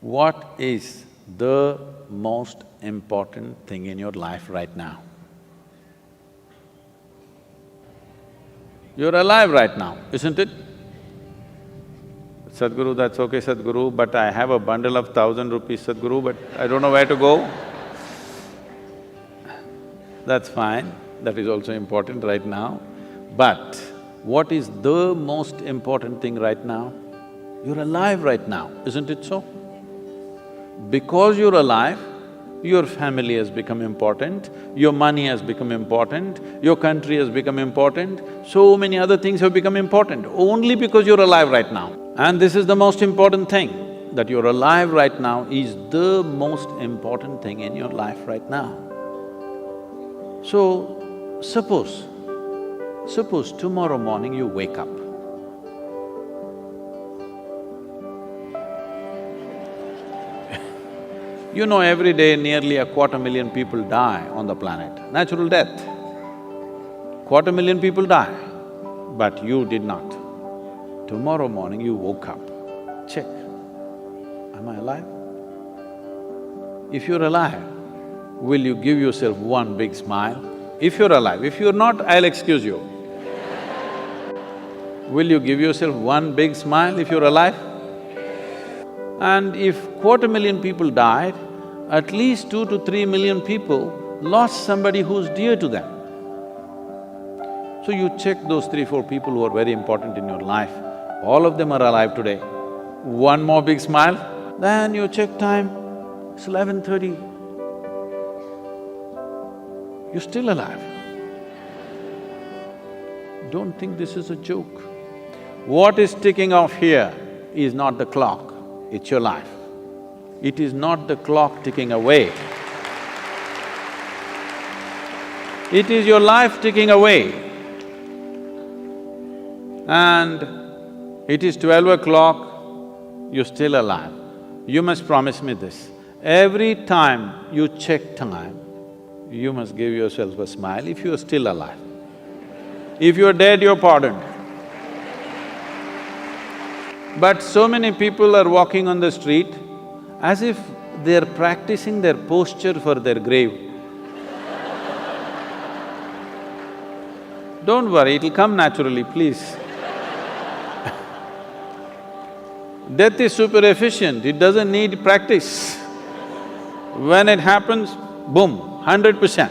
What is the most important thing in your life right now? You're alive right now, isn't it? Sadhguru, that's okay, Sadhguru, but I have a bundle of 1,000 rupees, Sadhguru, but I don't know where to go. That's fine, that is also important right now. But what is the most important thing right now? You're alive right now, isn't it so? Because you're alive, your family has become important, your money has become important, your country has become important, so many other things have become important only because you're alive right now. And this is the most important thing, that you're alive right now is the most important thing in your life right now. So, suppose tomorrow morning you wake up. You know, every day nearly 250,000 people die on the planet, natural death. 250,000 people die, but you did not. Tomorrow morning you woke up, check, am I alive? If you're alive, will you give yourself one big smile? If you're alive, if you're not, I'll excuse you. Will you give yourself one big smile if you're alive? And if 250,000 people died, at least 2 to 3 million people lost somebody who's dear to them. So you check those 3-4 people who are very important in your life, all of them are alive today. One more big smile, then you check time, it's 11:30. You're still alive. Don't think this is a joke. What is ticking off here is not the clock, it's your life. It is not the clock ticking away. It is your life ticking away. And it is 12 o'clock, you're still alive. You must promise me this, every time you check time, you must give yourself a smile if you are still alive. If you are dead, you're pardoned. But so many people are walking on the street as if they're practicing their posture for their grave. Don't worry, it'll come naturally, please. Death is super efficient, it doesn't need practice. When it happens, boom, 100%.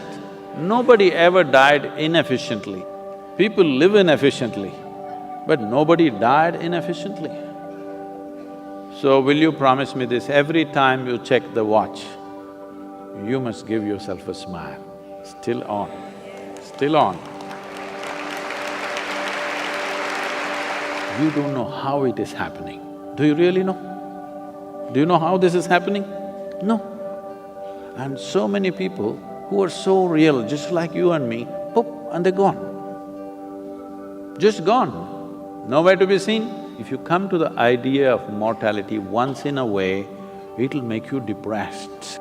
Nobody ever died inefficiently. People live inefficiently, but nobody died inefficiently. So will you promise me this, every time you check the watch, you must give yourself a smile, still on, still on. You don't know how it is happening. Do you really know? Do you know how this is happening? No. And so many people who are so real, just like you and me, poof, and they're gone. Just gone, nowhere to be seen. If you come to the idea of mortality once in a way, it'll make you depressed,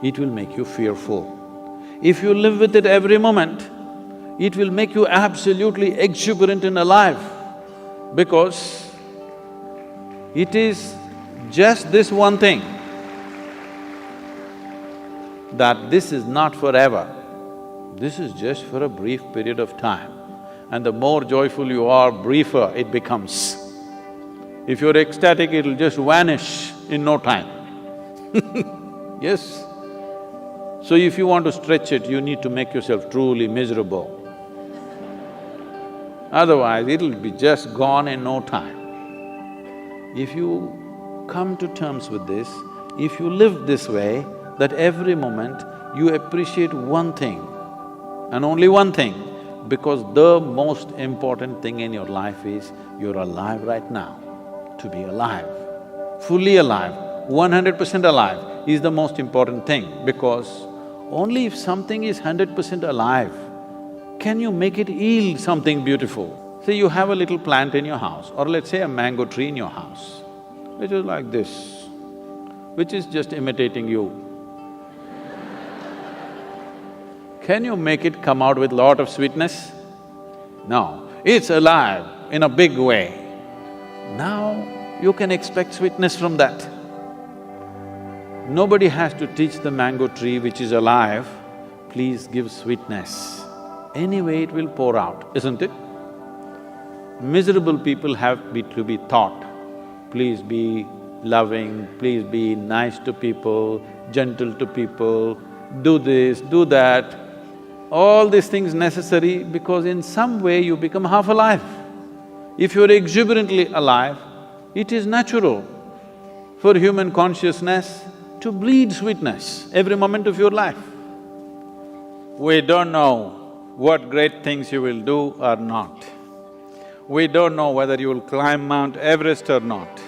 it will make you fearful. If you live with it every moment, it will make you absolutely exuberant and alive, because it is just this one thing, that this is not forever, this is just for a brief period of time. And the more joyful you are, briefer it becomes. If you're ecstatic, it'll just vanish in no time. Yes. So if you want to stretch it, you need to make yourself truly miserable. Otherwise, it'll be just gone in no time. If you come to terms with this, if you live this way, that every moment you appreciate one thing and only one thing, because the most important thing in your life is you're alive right now. To be alive, fully alive, 100% alive is the most important thing, because only if something is 100% alive, can you make it yield something beautiful. Say you have a little plant in your house, or let's say a mango tree in your house, which is like this, which is just imitating you. Can you make it come out with lot of sweetness? No, it's alive in a big way. Now you can expect sweetness from that. Nobody has to teach the mango tree which is alive, please give sweetness. Anyway it will pour out, isn't it? Miserable people have to be taught, please be loving, please be nice to people, gentle to people, do this, do that. All these things necessary because in some way you become half alive. If you're exuberantly alive, it is natural for human consciousness to bleed sweetness every moment of your life. We don't know what great things you will do or not. We don't know whether you will climb Mount Everest or not.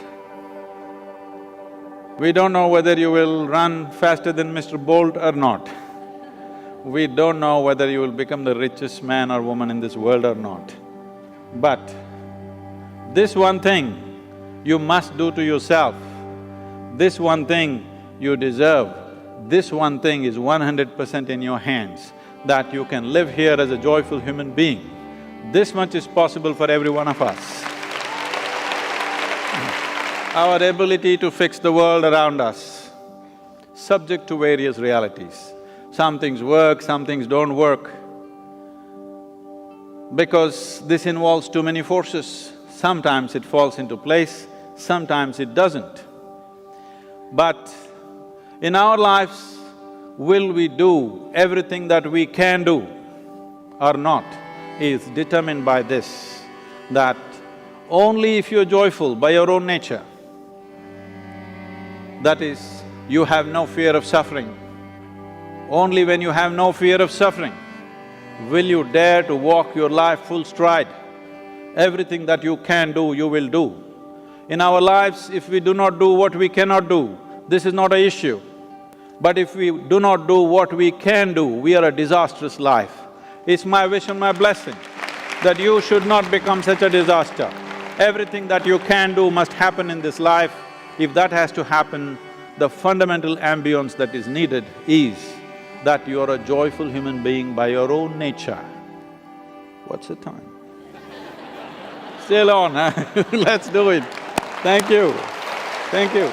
We don't know whether you will run faster than Mr. Bolt or not. We don't know whether you will become the richest man or woman in this world or not. But this one thing you must do to yourself, this one thing you deserve, this one thing is 100% in your hands, that you can live here as a joyful human being. This much is possible for every one of us. Our ability to fix the world around us, subject to various realities. Some things work, some things don't work. Because this involves too many forces, sometimes it falls into place, sometimes it doesn't. But in our lives, will we do everything that we can do or not is determined by this, that only if you're joyful by your own nature, that is, you have no fear of suffering. Only when you have no fear of suffering will you dare to walk your life full stride. Everything that you can do, you will do. In our lives, if we do not do what we cannot do, this is not an issue. But if we do not do what we can do, we are a disastrous life. It's my wish and my blessing that you should not become such a disaster. Everything that you can do must happen in this life. If that has to happen, the fundamental ambience that is needed is that you are a joyful human being by your own nature. What's the time? Still on, huh? Let's do it. Thank you. Thank you.